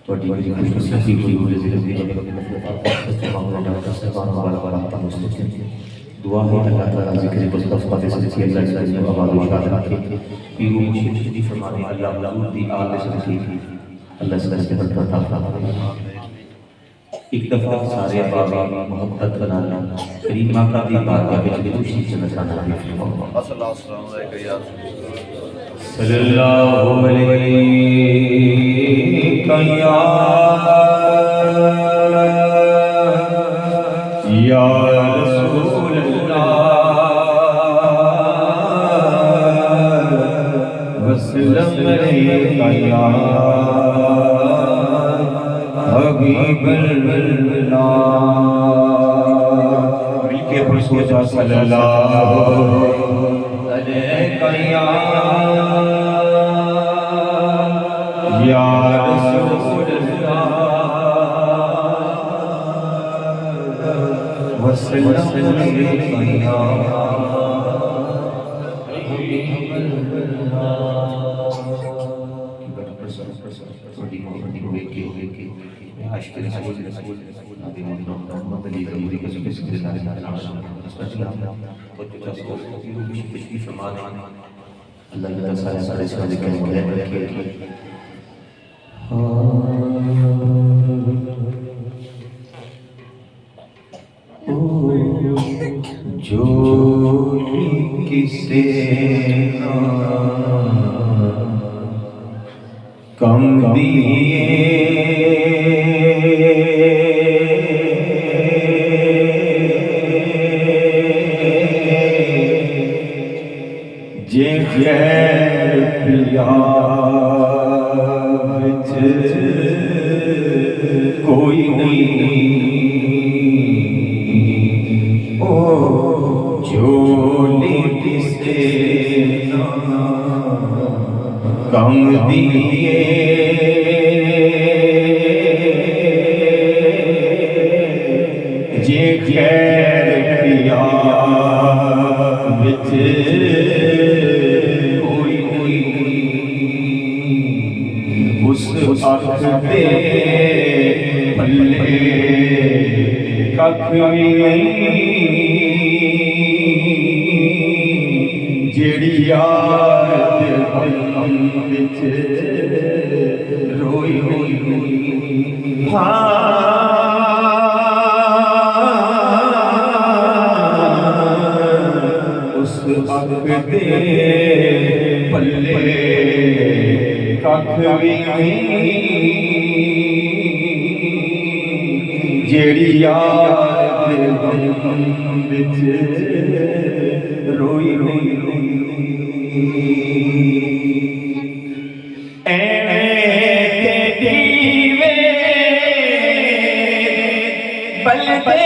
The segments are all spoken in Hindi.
ਤੁਹਾਡੀ ਬੜੀ ਖੁਸ਼ਕਿਸਮਤੀ ਹੋਈ ਹੋਵੇ ਜ਼ਿੰਦਗੀ ਦੇ ਵਿੱਚ ਮਾਮਲਾ ਡਾਕਟਰ ਸਾਹਿਬਾਨ ਵਾਲਾ मुस्तकिल दुआ है अल्लाह ताला जिक्र मुस्तफा के सदके अल्लाह जल्ल जलालहु शाद रखे कि वो मुझे दी फरमाने अल्लाह दी आल सदके अल्लाह सदके बरकत अता फरमाए। एक दफा सारे अहबाब मोहब्बत बनाना करीम आका दी बारगाह में खुशी जन्नत का नाम फरमाओ। अस्सलाम वालेकुम या सल्लल्लाहु अलैहि या रसूल अल्लाह वसल्लम अलैका या हबीब अल्लाह मिलके पुरस्कार सल्लल्लाहु अलैका या रसूल जो किसे कम दिए जे खैर पिया विच कोई नहीं जो किसे कम दिए जे खैर पिया विच कोई उस अख दे पल्ले कख भी जेड़ी यार दे पलम विच रोई रोई उस अख दे पल्ले कख भी जेड़ी यार दे पलम विच रोई रोई दीवे बलते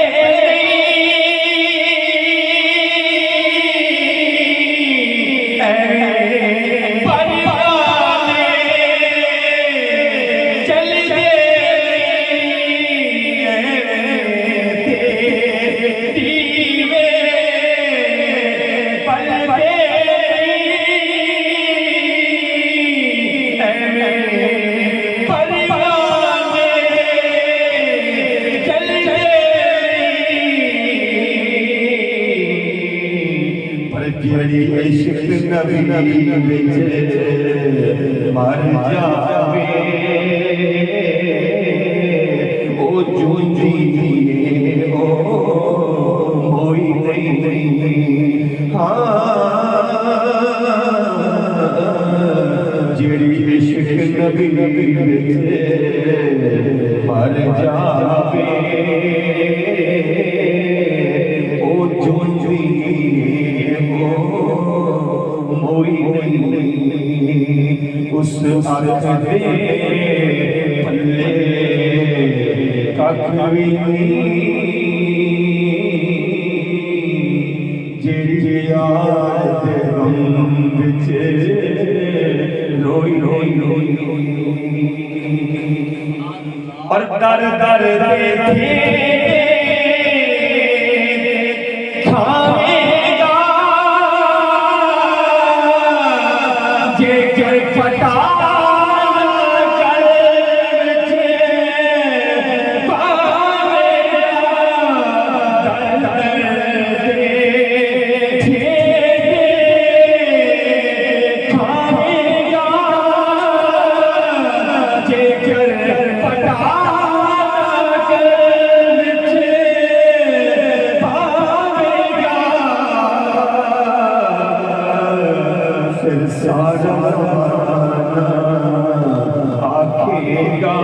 इश्क नबी विच मर जावे ओ जूंदी ओ मोई नहीं हाँ जेड़ी इश्क नबी विच मर जावे ओ जूंदी मोई नहीं उस अर्थ दे पल्ले कख भी जेड़ी यार दे गम विच रोई रोई रोई और दर दर देखे खावेगा जे सारा आखेगा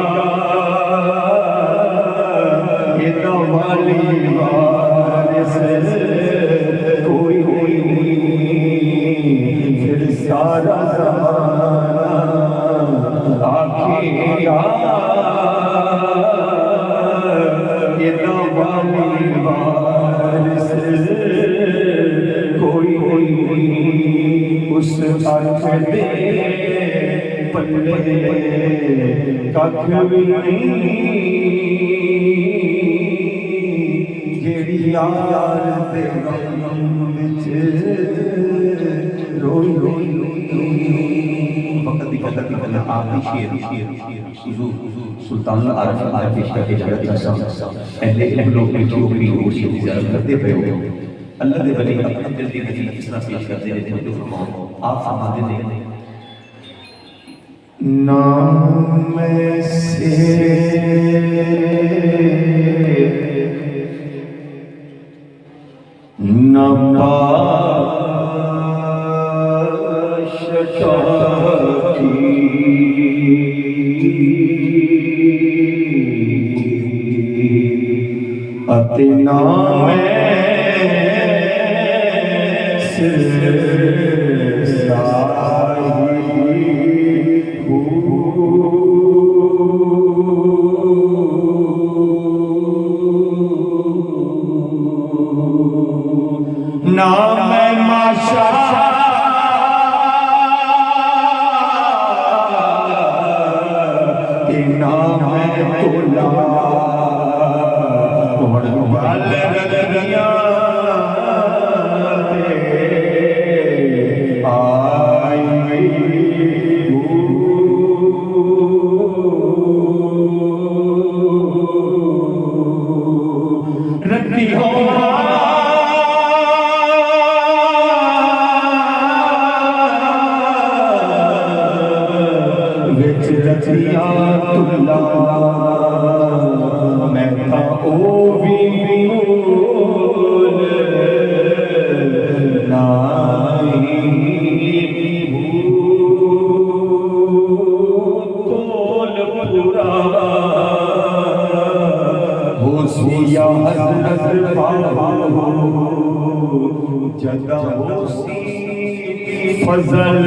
ये तो वाली वारिस कोई नहीं, फिर सारा ज़माना आखेगा ये तो वाली वारिस कोई नहीं, उस अर्थ दे पल्ले कख भी नहीं, जेड़ी यार दे गम विच रोई रोई वक्त दी कदर आप ही शेर हुजूर सुल्तान आरफ शाह के कसम पहले लोग जो भी रोशी जियारत करते पे हो अल्लाह दे वली अपने दिल दी नज़ीर किस तरह पेश करते हैं जो फरमाओ आप फरमाते हैं नाम से अति नाम नाम माशा के नाम तोला वाल रतिया आई रति हो रतिया तुला मैं था ओ भी बोल नाई तोल पूरा हो सिया हज़रत पाहो जदा हो सी फजल